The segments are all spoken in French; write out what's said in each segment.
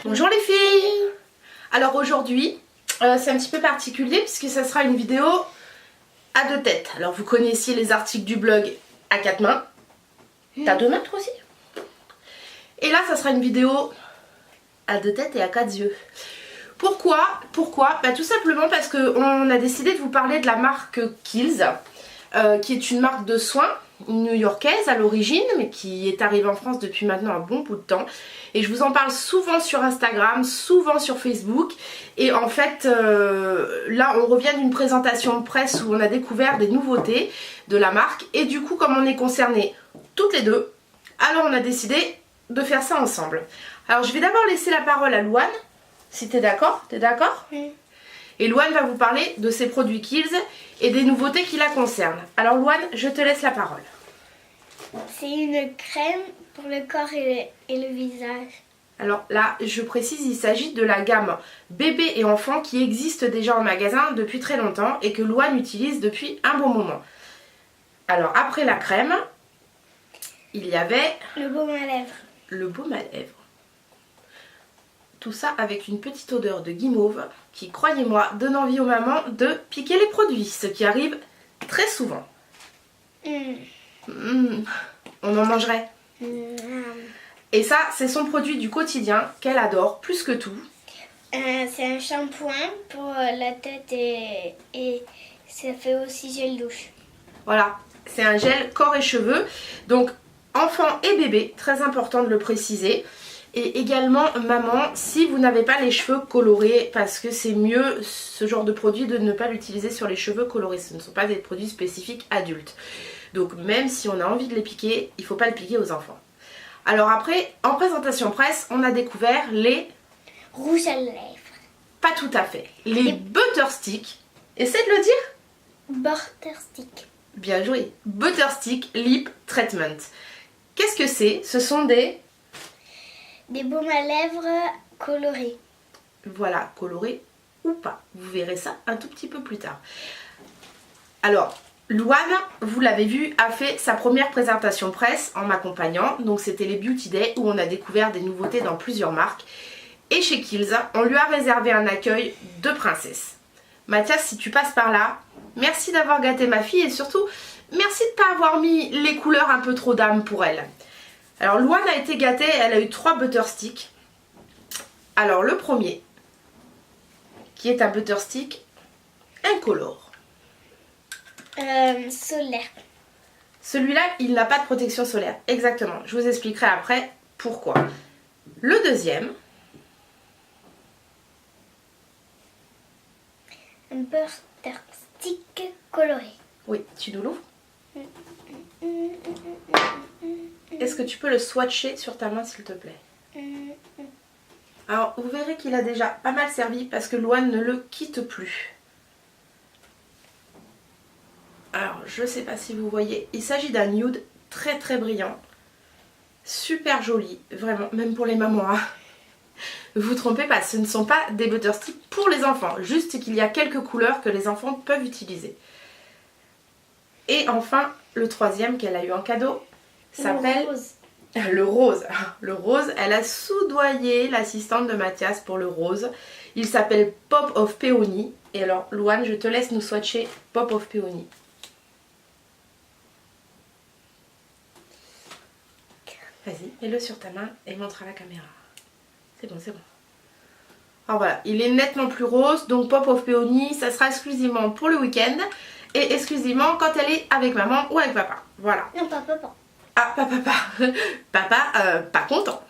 Bonjour les filles. Alors aujourd'hui c'est un petit peu particulier puisque ça sera une vidéo à deux têtes. Alors vous connaissiez les articles du blog à quatre mains. T'as deux mains toi aussi? Et là ça sera une vidéo à deux têtes et à quatre yeux. Pourquoi? Bah, tout simplement parce qu'on a décidé de vous parler de la marque Kiehl's, qui est une marque de soins new-yorkaise à l'origine, mais qui est arrivée en France depuis maintenant un bon bout de temps. Et je vous en parle souvent sur Instagram, souvent sur Facebook. Et en fait, là on revient d'une présentation de presse où on a découvert des nouveautés de la marque. Et du coup, comme on est concernés toutes les deux, alors on a décidé de faire ça ensemble. Alors je vais d'abord laisser la parole à Louane, si t'es d'accord. T'es d'accord? Oui. Et Louane va vous parler de ses produits Kiehl's et des nouveautés qui la concernent. Alors Louane, je te laisse la parole. C'est une crème pour le corps et le visage. Alors là, je précise, il s'agit de la gamme bébé et enfant qui existe déjà en magasin depuis très longtemps et que Louane utilise depuis un bon moment. Alors après la crème, il y avait Le baume à lèvres. le baume à lèvres. Tout ça avec une petite odeur de guimauve qui, croyez-moi, donne envie aux mamans de piquer les produits, ce qui arrive très souvent. On en mangerait. Et ça, c'est son produit du quotidien qu'elle adore plus que tout. C'est un shampoing pour la tête et ça fait aussi gel douche. Voilà, c'est un gel corps et cheveux. Donc, enfant et bébé, très important de le préciser. Et également, maman, si vous n'avez pas les cheveux colorés, parce que c'est mieux ce genre de produit de ne pas l'utiliser sur les cheveux colorés. Ce ne sont pas des produits spécifiques adultes. Donc même si on a envie de les piquer, il ne faut pas le piquer aux enfants. Alors après, en présentation presse, on a découvert les... Rouge à lèvres. Pas tout à fait. Les Butter Stick. Essaie de le dire. Butter stick. Bien joué. Butter Stick Lip Treatment. Qu'est-ce que c'est? Ce sont des baumes à lèvres colorés. Voilà, colorés ou pas. Vous verrez ça un tout petit peu plus tard. Alors, Louane, vous l'avez vu, a fait sa première présentation presse en m'accompagnant. Donc c'était les Beauty Day où on a découvert des nouveautés dans plusieurs marques. Et chez Kiehl's, on lui a réservé un accueil de princesse. Mathias, si tu passes par là, merci d'avoir gâté ma fille et surtout, merci de ne pas avoir mis les couleurs un peu trop d'âme pour elle. Alors Louane a été gâtée, elle a eu 3 butter sticks. Alors le premier, qui est un butter stick incolore. Solaire. Celui-là, il n'a pas de protection solaire. Exactement, je vous expliquerai après pourquoi. Le deuxième. Un butter stick coloré. Oui, tu nous l'ouvres? Est-ce que tu peux le swatcher sur ta main s'il te plaît? Alors vous verrez qu'il a déjà pas mal servi parce que Louane ne le quitte plus. Alors je sais pas si vous voyez, il s'agit d'un nude très très brillant. Super joli, vraiment, même pour les mamans. Hein. Ne vous trompez pas, ce ne sont pas des butter sticks pour les enfants. Juste qu'il y a quelques couleurs que les enfants peuvent utiliser. Et enfin, le troisième qu'elle a eu en cadeau s'appelle le rose. Le rose, elle a soudoyé l'assistante de Mathias pour le rose. Il s'appelle Pop of Peony. Et alors, Louane, je te laisse nous swatcher Pop of Peony. Vas-y, mets-le sur ta main et montre à la caméra. C'est bon, c'est bon. Alors voilà, il est nettement plus rose. Donc Pop of Peony, ça sera exclusivement pour le week-end. Et exclusivement quand elle est avec maman ou avec papa. Voilà. Non, pas papa. Ah, papa. Papa, pas content.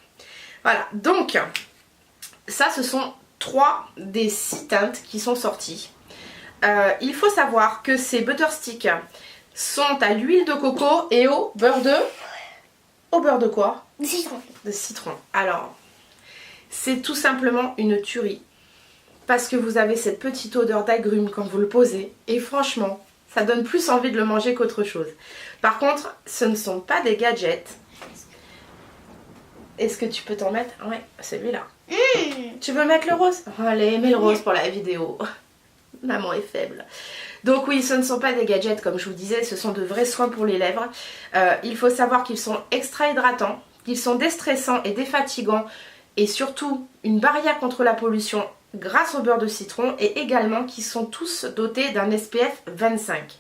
Voilà, donc, ça ce sont 3 des 6 teintes qui sont sorties. Il faut savoir que ces butter sticks sont à l'huile de coco et au beurre de... Au beurre de quoi? De citron. De citron. Alors, c'est tout simplement une tuerie. Parce que vous avez cette petite odeur d'agrumes quand vous le posez. Et franchement, ça donne plus envie de le manger qu'autre chose. Par contre, ce ne sont pas des gadgets. Est-ce que tu peux t'en mettre? Ouais, celui-là. Tu veux mettre le rose? Allez, mets le rose pour la vidéo. Maman est faible. Donc oui, ce ne sont pas des gadgets comme je vous disais, ce sont de vrais soins pour les lèvres. Il faut savoir qu'ils sont extra hydratants, qu'ils sont déstressants et défatigants et surtout une barrière contre la pollution grâce au beurre de citron et également qui sont tous dotés d'un SPF 25.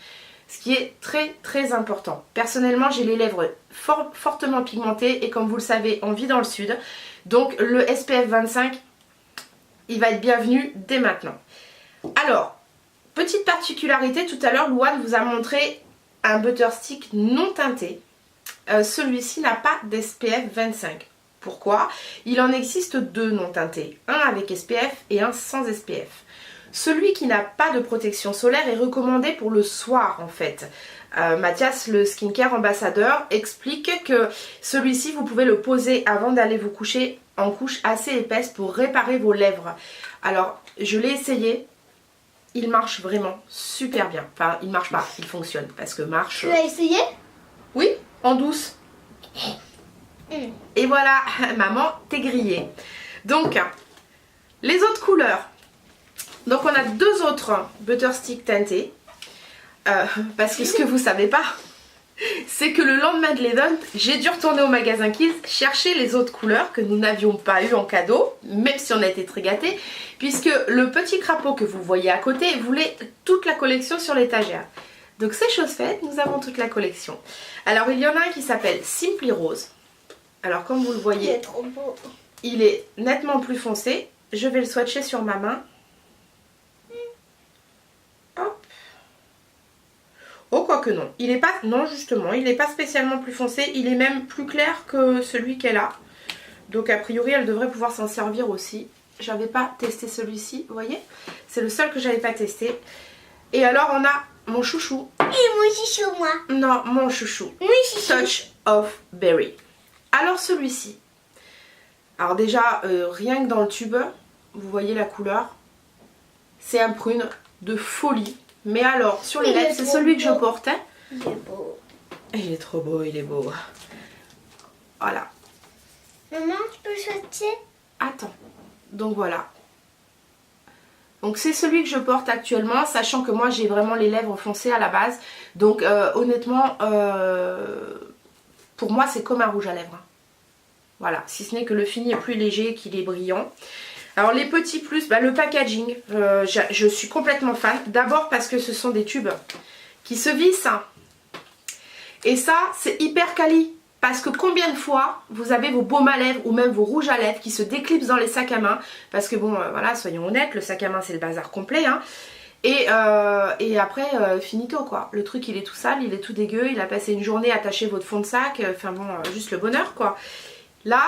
Ce qui est très très important. Personnellement, j'ai les lèvres fortement pigmentées et comme vous le savez, on vit dans le sud. Donc le SPF 25, il va être bienvenu dès maintenant. Alors, petite particularité, tout à l'heure, Louane vous a montré un butter stick non teinté. Celui-ci n'a pas d'SPF 25. Pourquoi? Il en existe deux non teintés, un avec SPF et un sans SPF. Celui qui n'a pas de protection solaire est recommandé pour le soir en fait. Mathias, le skincare ambassadeur, explique que celui-ci vous pouvez le poser avant d'aller vous coucher en couche assez épaisse pour réparer vos lèvres. Alors je l'ai essayé, il marche vraiment super bien. Enfin il marche pas, il fonctionne parce que marche... Tu l'as essayé? Oui, en douce. Et voilà, maman, t'es grillée. Donc, les autres couleurs. Donc, on a deux autres butter stick teintés. Parce que ce que vous savez pas, c'est que le lendemain de l'event, j'ai dû retourner au magasin Kills chercher les autres couleurs que nous n'avions pas eu en cadeau, même si on a été très gâtés, puisque le petit crapaud que vous voyez à côté voulait toute la collection sur l'étagère. Donc, c'est chose faite, nous avons toute la collection. Alors, il y en a un qui s'appelle Simply Rose. Alors comme vous le voyez, Il est trop beau. Il est nettement plus foncé. Je vais le swatcher sur ma main. Hop. Oh quoique non. Il est pas. Non justement, il n'est pas spécialement plus foncé. Il est même plus clair que celui qu'elle a. Donc a priori elle devrait pouvoir s'en servir aussi. J'avais pas testé celui-ci, vous voyez. C'est le seul que j'avais pas testé. Et alors on a mon chouchou. Et mon chouchou moi. Non, mon chouchou. Mon chouchou. Touch of Berry. Alors celui-ci, alors déjà rien que dans le tube, vous voyez la couleur, c'est un prune de folie. Mais alors sur les lèvres, c'est celui que je portais. Il est beau. Il est trop beau, il est beau. Voilà. Maman, tu peux le swatcher? Attends, donc voilà. Donc c'est celui que je porte actuellement, sachant que moi j'ai vraiment les lèvres foncées à la base. Donc honnêtement, pour moi c'est comme un rouge à lèvres. Voilà, si ce n'est que le fini est plus léger, qu'il est brillant. Alors les petits plus, le packaging, je suis complètement fan. D'abord parce que ce sont des tubes qui se vissent. Et ça, c'est hyper quali. Parce que combien de fois vous avez vos baumes à lèvres ou même vos rouges à lèvres qui se déclipsent dans les sacs à main. Parce que bon, voilà, soyons honnêtes, le sac à main c'est le bazar complet. Hein. Et après, finito quoi. Le truc il est tout sale, il est tout dégueu, il a passé une journée à attacher votre fond de sac. Enfin bon, juste le bonheur quoi. Là,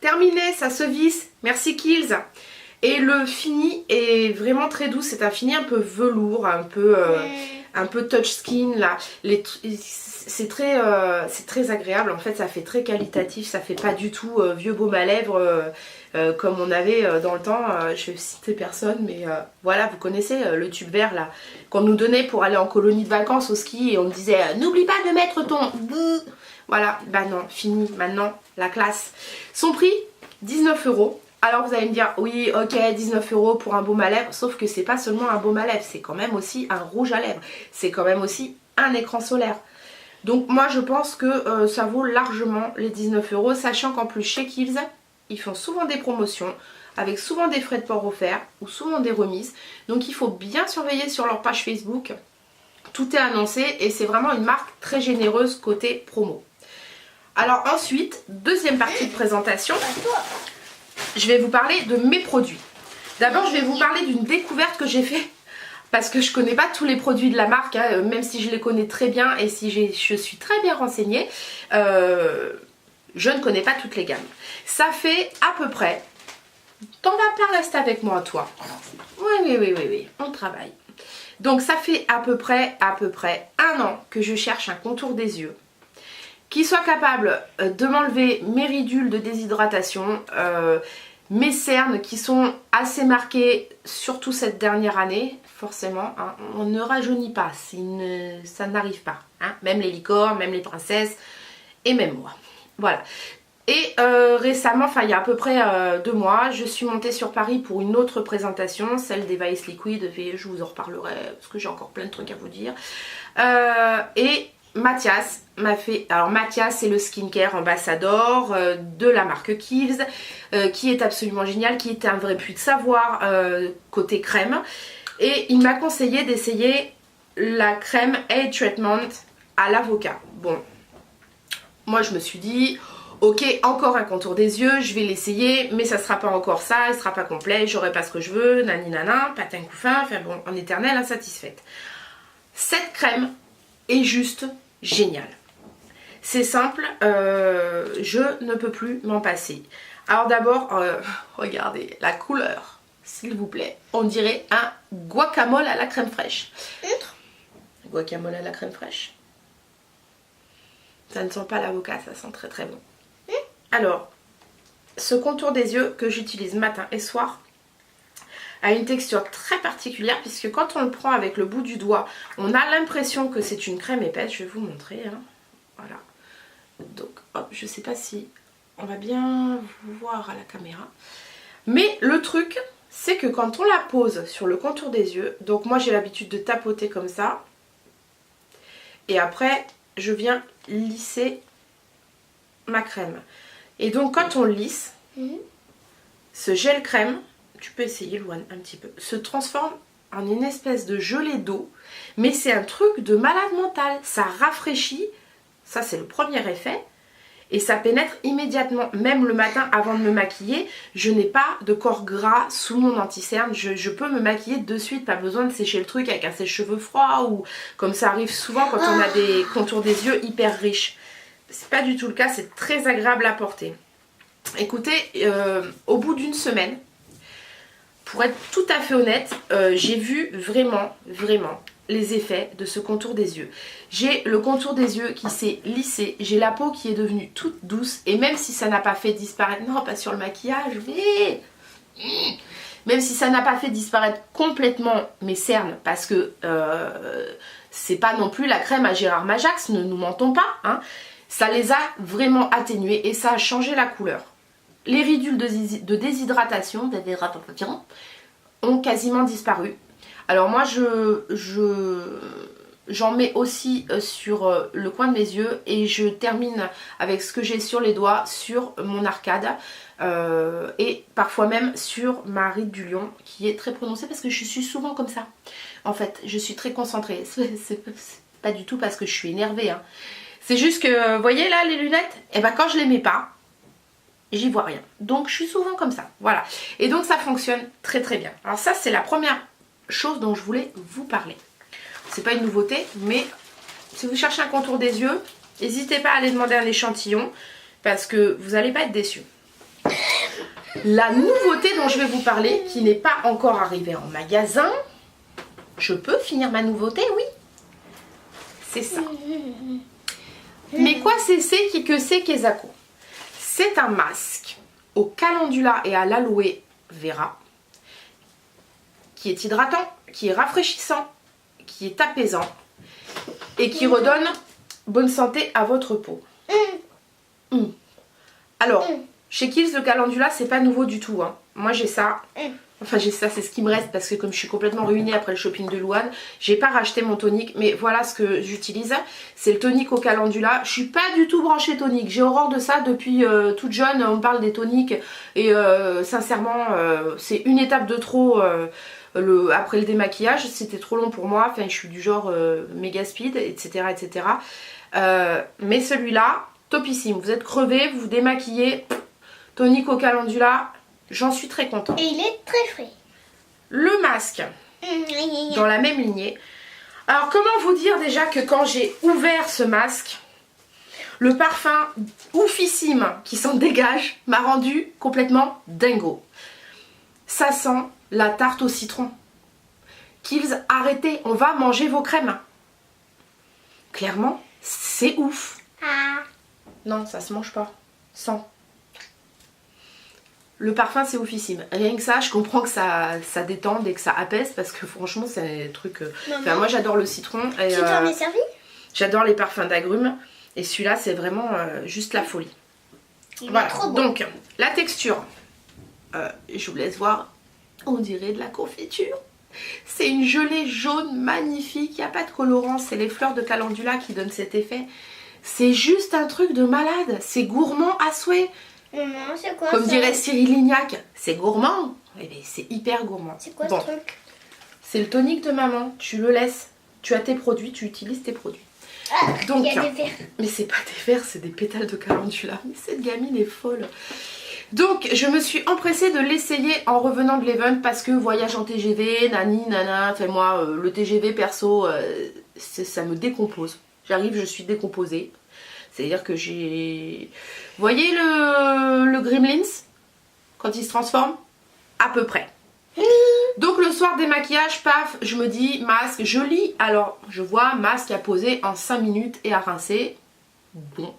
terminé, ça se visse. Merci Kills. Et le fini est vraiment très doux. C'est un fini un peu velours, un peu touch skin là. C'est très agréable. En fait, ça fait très qualitatif. Ça fait pas du tout vieux baume à lèvres comme on avait dans le temps. Je vais citer personne, mais voilà, vous connaissez le tube vert là qu'on nous donnait pour aller en colonie de vacances au ski et on me disait n'oublie pas de mettre ton... Voilà, bah non, fini maintenant, la classe. Son prix, 19 €. Alors vous allez me dire, oui, ok, 19 € pour un baume à lèvres, sauf que c'est pas seulement un baume à lèvres, c'est quand même aussi un rouge à lèvres, c'est quand même aussi un écran solaire. Donc moi je pense que ça vaut largement les 19 €, sachant qu'en plus chez Kills, ils font souvent des promotions, avec souvent des frais de port offerts, ou souvent des remises. Donc il faut bien surveiller sur leur page Facebook, tout est annoncé et c'est vraiment une marque très généreuse côté promo. Alors ensuite, deuxième partie de présentation, je vais vous parler de mes produits. D'abord, je vais vous parler d'une découverte que j'ai faite parce que je connais pas tous les produits de la marque, hein, même si je les connais très bien et si je suis très bien renseignée, je ne connais pas toutes les gammes. Ça fait à peu près, t'en vas pas rester avec moi toi. Oui, on travaille. Donc ça fait à peu près 1 an que je cherche un contour des yeux qui soit capable de m'enlever mes ridules de déshydratation, mes cernes qui sont assez marquées, surtout cette dernière année, forcément, hein, on ne rajeunit pas, ça n'arrive pas, hein, même les licornes, même les princesses, et même moi, voilà. Et récemment, enfin il y a à peu près 2 mois, je suis montée sur Paris pour une autre présentation, celle des Vice Liquid, et je vous en reparlerai, parce que j'ai encore plein de trucs à vous dire, et Mathias m'a fait... Alors Mathias, c'est le skincare ambassadeur de la marque Kiehl's, qui est absolument génial, qui est un vrai puits de savoir côté crème. Et il m'a conseillé d'essayer la crème Age Treatment à l'avocat. Bon, moi je me suis dit... Ok, encore un contour des yeux, je vais l'essayer, mais ça sera pas encore ça, il sera pas complet, j'aurai pas ce que je veux, nani nana, patin couffin, enfin bon, en éternelle insatisfaite. Cette crème est juste géniale. C'est simple, je ne peux plus m'en passer. Alors d'abord, regardez la couleur, s'il vous plaît. On dirait un guacamole à la crème fraîche. Guacamole à la crème fraîche. Ça ne sent pas l'avocat, ça sent très très bon. Alors, ce contour des yeux que j'utilise matin et soir a une texture très particulière puisque quand on le prend avec le bout du doigt, on a l'impression que c'est une crème épaisse. Je vais vous montrer. Hein. Voilà. Donc, hop, je sais pas si on va bien vous voir à la caméra. Mais le truc, c'est que quand on la pose sur le contour des yeux, donc moi j'ai l'habitude de tapoter comme ça. Et après, je viens lisser ma crème. Et donc quand on lisse, ce gel crème, tu peux essayer Louane un petit peu, se transforme en une espèce de gelée d'eau. Mais c'est un truc de malade mental. Ça rafraîchit, ça c'est le premier effet. Et ça pénètre immédiatement. Même le matin avant de me maquiller, je n'ai pas de corps gras sous mon anti-cerne. Je peux me maquiller de suite, pas besoin de sécher le truc avec un sèche-cheveux froid ou comme ça arrive souvent quand on a des contours des yeux hyper riches. C'est pas du tout le cas, c'est très agréable à porter. Écoutez, au bout d'une semaine, pour être tout à fait honnête, j'ai vu vraiment les effets de ce contour des yeux. J'ai le contour des yeux qui s'est lissé, j'ai la peau qui est devenue toute douce et même si ça n'a pas fait disparaître, non pas sur le maquillage, mais même si ça n'a pas fait disparaître complètement mes cernes parce que c'est pas non plus la crème à Gérard Majax, ne nous mentons pas, hein. Ça les a vraiment atténués et ça a changé la couleur. Les ridules de déshydratation ont quasiment disparu. Alors moi j'en mets aussi sur le coin de mes yeux et je termine avec ce que j'ai sur les doigts, sur mon arcade et parfois même sur ma ride du lion qui est très prononcée parce que je suis souvent comme ça. En fait, je suis très concentrée. C'est pas du tout parce que je suis énervée, hein. C'est juste que, vous voyez là les lunettes, et ben quand je les mets pas, j'y vois rien. Donc je suis souvent comme ça, voilà. Et donc ça fonctionne très très bien. Alors ça c'est la première chose dont je voulais vous parler. C'est pas une nouveauté, mais si vous cherchez un contour des yeux, n'hésitez pas à aller demander un échantillon parce que vous n'allez pas être déçus. La nouveauté dont je vais vous parler, qui n'est pas encore arrivée en magasin, je peux finir ma nouveauté, oui. C'est ça. Mais quoi c'est que c'est Kezako? C'est un masque au calendula et à l'aloe vera qui est hydratant, qui est rafraîchissant, qui est apaisant et qui redonne bonne santé à votre peau. Alors, chez Kiehl's, le calendula, c'est pas nouveau du tout, hein. Moi j'ai ça. Enfin j'ai ça, c'est ce qui me reste parce que comme je suis complètement ruinée après le shopping de Louane, j'ai pas racheté mon tonique, mais voilà ce que j'utilise. C'est le tonique au calendula. Je suis pas du tout branchée tonique, j'ai horreur de ça depuis toute jeune, on parle des toniques et sincèrement c'est une étape de trop après le démaquillage, c'était trop long pour moi, enfin je suis du genre méga speed, etc. etc. Mais celui-là, topissime, vous êtes crevé, vous vous démaquillez, tonique au calendula. J'en suis très contente. Et il est très frais. Le masque, dans la même lignée. Alors comment vous dire déjà que quand j'ai ouvert ce masque, le parfum oufissime qui s'en dégage m'a rendu complètement dingo. Ça sent la tarte au citron. Kiehl's, arrêtez, on va manger vos crèmes. Clairement, c'est ouf. Ah. Non, ça se mange pas. Sans. Le parfum c'est oufissime. Rien que ça, je comprends que ça détende et que ça apaise parce que franchement c'est un truc... Enfin, moi j'adore le citron. Et, tu t'en es servi? J'adore les parfums d'agrumes. Et celui-là c'est vraiment juste la folie. Il voilà, est trop bon. donc la texture, je vous laisse voir. On dirait de la confiture. C'est une gelée jaune magnifique, il n'y a pas de colorant, c'est les fleurs de calendula qui donnent cet effet. C'est juste un truc de malade, c'est gourmand à souhait. Maman, c'est quoi Comme ça? dirait Cyril Lignac, c'est gourmand. Eh bien, c'est hyper gourmand. C'est quoi Bon, ce truc? c'est le tonique de maman, tu le laisses. Tu as tes produits, tu utilises tes produits. Ah, Donc, il y a des verres. mais c'est pas des verres, c'est des pétales de calendula. Mais cette gamine est folle. Donc je me suis empressée de l'essayer en revenant de l'event parce que voyage en TGV, nani, nana, fais-moi le TGV perso, ça me décompose. J'arrive, je suis décomposée. C'est-à-dire que j'ai... Vous voyez le Gremlins quand il se transforme? À peu près. Donc le soir démaquillage, paf, je me dis masque, je lis. Alors je vois masque à poser en 5 minutes et à rincer. Bon.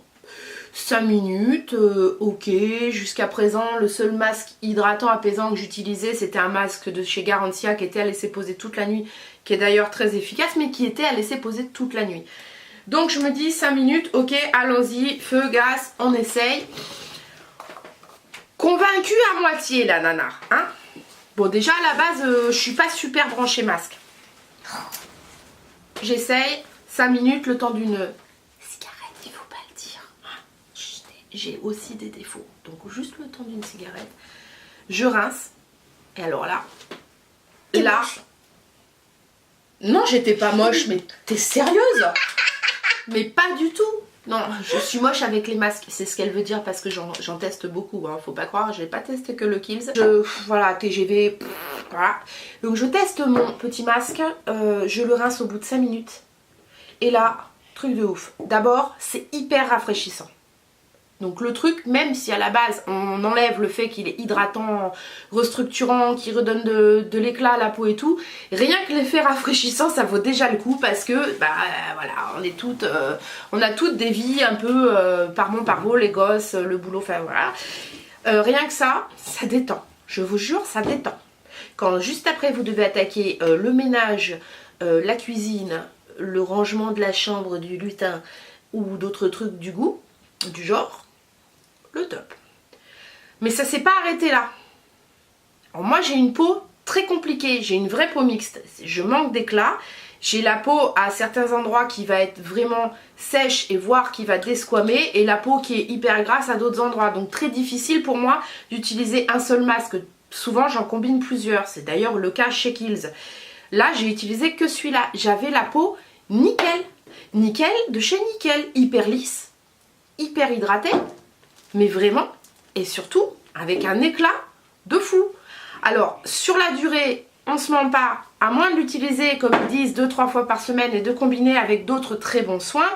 5 minutes, ok, jusqu'à présent le seul masque hydratant apaisant que j'utilisais c'était un masque de chez Garantia qui était à laisser poser toute la nuit, qui est d'ailleurs très efficace mais qui était à laisser poser toute la nuit. Donc je me dis 5 minutes, ok, allons-y, feu, gaz, on essaye. Convaincue à moitié la nana, hein. Bon déjà à la base je suis pas super branchée masque. J'essaye, 5 minutes, le temps d'une... J'ai aussi des défauts, donc juste le temps d'une cigarette, je rince, et alors là, non j'étais pas moche, mais t'es sérieuse? Mais pas du tout. Non, je suis moche avec les masques, c'est ce qu'elle veut dire parce que j'en teste beaucoup, hein, faut pas croire, je n'ai pas testé que le Kiehl's. Voilà, TGV, voilà. Donc je teste mon petit masque, je le rince au bout de 5 minutes, et là, truc de ouf. D'abord, c'est hyper rafraîchissant. Donc le truc, même si à la base on enlève le fait qu'il est hydratant, restructurant, qui redonne de l'éclat à la peau et tout, rien que l'effet rafraîchissant ça vaut déjà le coup parce que bah voilà, on a toutes des vies un peu par mon parvo, les gosses, le boulot, enfin voilà. Rien que ça, ça détend, je vous jure ça détend. Quand juste après vous devez attaquer le ménage, la cuisine, le rangement de la chambre, du lutin ou d'autres trucs du goût, du genre, le top. Mais ça s'est pas arrêté là. Alors moi j'ai une peau très compliquée, j'ai une vraie peau mixte, je manque d'éclat, j'ai la peau à certains endroits qui va être vraiment sèche et voire qui va desquamer et la peau qui est hyper grasse à d'autres endroits, donc très difficile pour moi d'utiliser un seul masque, souvent j'en combine plusieurs, c'est d'ailleurs le cas chez Kiehl's. Là j'ai utilisé que celui-là, j'avais la peau nickel, nickel de chez Nickel, hyper lisse, hyper hydratée, mais vraiment, et surtout avec un éclat de fou. Alors sur la durée, on se ment pas, à moins de l'utiliser comme ils disent 2-3 fois par semaine et de combiner avec d'autres très bons soins,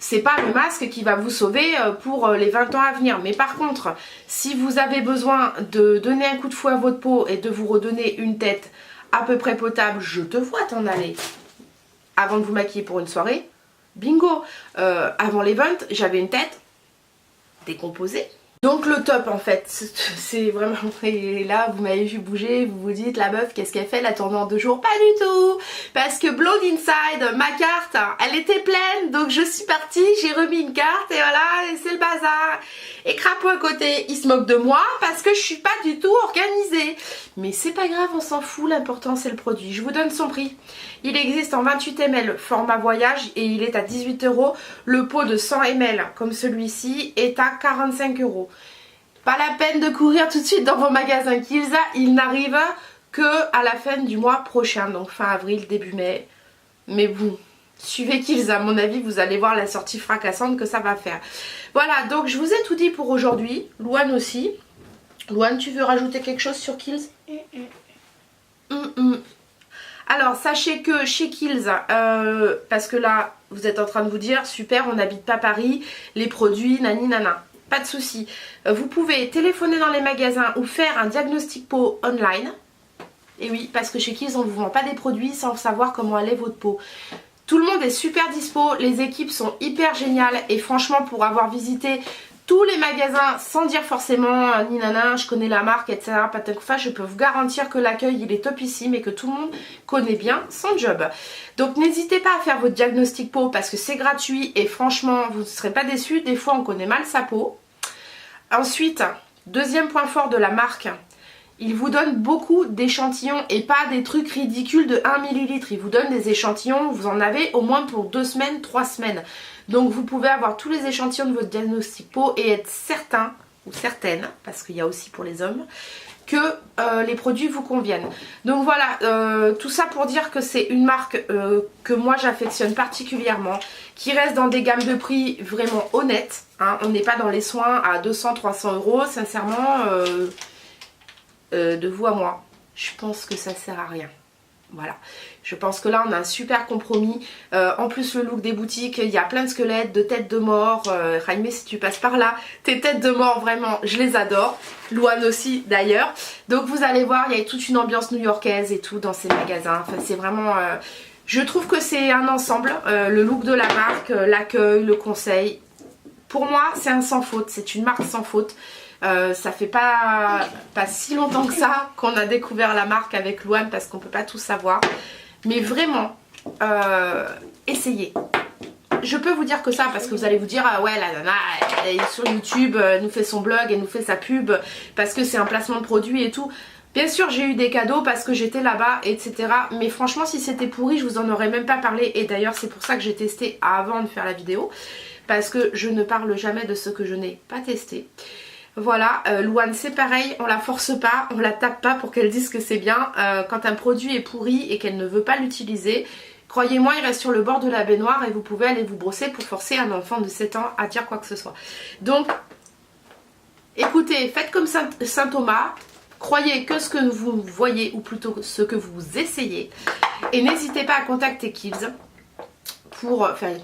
c'est pas le masque qui va vous sauver pour les 20 ans à venir. Mais par contre, si vous avez besoin de donner un coup de fouet à votre peau et de vous redonner une tête à peu près potable, je te vois t'en aller avant de vous maquiller pour une soirée, bingo. Avant l'event, j'avais une tête décomposée. Donc le top en fait, c'est vraiment... Et là vous m'avez vu bouger, vous vous dites la meuf qu'est-ce qu'elle fait, la tournée en 2 jours? Pas du tout. Parce que Blonde Inside, ma carte, elle était pleine, donc je suis partie, j'ai remis une carte et voilà, et c'est le bazar. Et Crapaud à côté, il se moque de moi parce que je suis pas du tout organisée. Mais c'est pas grave, on s'en fout, l'important c'est le produit. Je vous donne son prix. Il existe en 28 ml format voyage et il est à 18 €. Le pot de 100 ml comme celui-ci est à 45 €. Pas la peine de courir tout de suite dans vos magasins Kiehl's, il n'arrive que à la fin du mois prochain, donc fin avril, début mai. Mais vous suivez Kiehl's, à mon avis, vous allez voir la sortie fracassante que ça va faire. Voilà, donc je vous ai tout dit pour aujourd'hui. Louane aussi. Louane, tu veux rajouter quelque chose sur Kiehl's? Alors, sachez que chez Kiehl's, parce que là, vous êtes en train de vous dire, super, on n'habite pas Paris, les produits, nani nana. Pas de souci. Vous pouvez téléphoner dans les magasins ou faire un diagnostic peau online. Et oui, parce que chez Kiehl's, on ne vous vend pas des produits sans savoir comment allait votre peau. Tout le monde est super dispo, les équipes sont hyper géniales et franchement, pour avoir visité tous les magasins sans dire forcément ni nana, je connais la marque, etc. Enfin, je peux vous garantir que l'accueil il est topissime et que tout le monde connaît bien son job. Donc n'hésitez pas à faire votre diagnostic peau parce que c'est gratuit et franchement vous ne serez pas déçus. Des fois on connaît mal sa peau. Ensuite, deuxième point fort de la marque, il vous donne beaucoup d'échantillons et pas des trucs ridicules de 1 ml. Il vous donne des échantillons, vous en avez au moins pour 2 semaines, 3 semaines. Donc vous pouvez avoir tous les échantillons de votre diagnostic peau et être certain, ou certaine, parce qu'il y a aussi pour les hommes, que les produits vous conviennent. Donc voilà, tout ça pour dire que c'est une marque que moi j'affectionne particulièrement, qui reste dans des gammes de prix vraiment honnêtes, hein. On n'est pas dans les soins à 200-300 €, sincèrement, de vous à moi, je pense que ça sert à rien. Voilà, je pense que là on a un super compromis. En plus le look des boutiques, il y a plein de squelettes, de têtes de mort. Raimé, si tu passes par là, tes têtes de mort vraiment je les adore. Louane aussi d'ailleurs. Donc vous allez voir, il y a toute une ambiance new-yorkaise et tout dans ces magasins. Enfin c'est vraiment... je trouve que c'est un ensemble, le look de la marque, l'accueil, le conseil. Pour moi c'est un sans faute, c'est une marque sans faute. Ça fait pas si longtemps que ça qu'on a découvert la marque avec Louane parce qu'on peut pas tout savoir. Mais vraiment, essayez. Je peux vous dire que ça parce que vous allez vous dire ah ouais la nana elle est sur YouTube, elle nous fait son blog, elle nous fait sa pub parce que c'est un placement de produit et tout. Bien sûr j'ai eu des cadeaux parce que j'étais là-bas etc. Mais franchement si c'était pourri je vous en aurais même pas parlé. Et d'ailleurs c'est pour ça que j'ai testé avant de faire la vidéo. Parce que je ne parle jamais de ce que je n'ai pas testé. Voilà, Louane c'est pareil, on la force pas, on la tape pas pour qu'elle dise que c'est bien. Quand un produit est pourri et qu'elle ne veut pas l'utiliser, croyez-moi il reste sur le bord de la baignoire et vous pouvez aller vous brosser pour forcer un enfant de 7 ans à dire quoi que ce soit. Donc écoutez, faites comme Saint Thomas, croyez que ce que vous voyez ou plutôt ce que vous essayez. Et n'hésitez pas à contacter Kiehl's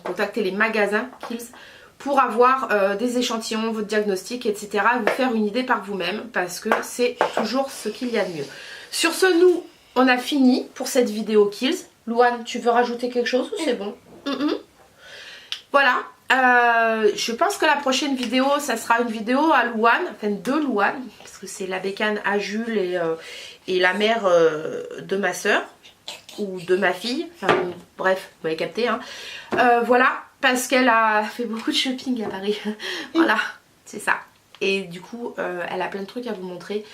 contacter les magasins Kiehl's pour avoir des échantillons, votre diagnostic, etc. et vous faire une idée par vous-même parce que c'est toujours ce qu'il y a de mieux. Sur ce, nous, on a fini pour cette vidéo Kiehl's. Louane, tu veux rajouter quelque chose ou c'est bon? Voilà, je pense que la prochaine vidéo, ça sera une vidéo à Louane, enfin de Louane, parce que c'est la bécane à Jules et la mère de ma soeur ou de ma fille, enfin bref, vous m'avez capté, hein. Voilà. Parce qu'elle a fait beaucoup de shopping à Paris. Voilà, c'est ça. Et du coup, elle a plein de trucs à vous montrer.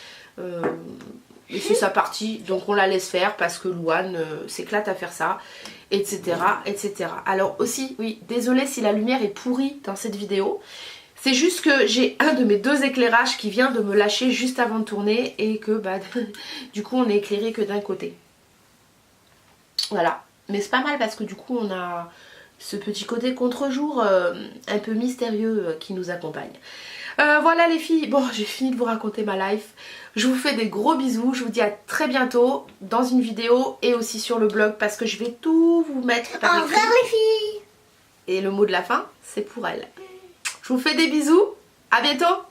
Et c'est sa partie, donc on la laisse faire parce que Louane s'éclate à faire ça, etc., etc. Alors aussi, oui, désolée si la lumière est pourrie dans cette vidéo. C'est juste que j'ai un de mes 2 éclairages qui vient de me lâcher juste avant de tourner et que bah, du coup on est éclairé que d'un côté. Voilà. Mais c'est pas mal parce que du coup on a... ce petit côté contre-jour un peu mystérieux qui nous accompagne. Voilà les filles, bon j'ai fini de vous raconter ma life. Je vous fais des gros bisous, je vous dis à très bientôt dans une vidéo et aussi sur le blog parce que je vais tout vous mettre par écrit. Au revoir les filles. Et le mot de la fin, c'est pour elle. Je vous fais des bisous, à bientôt.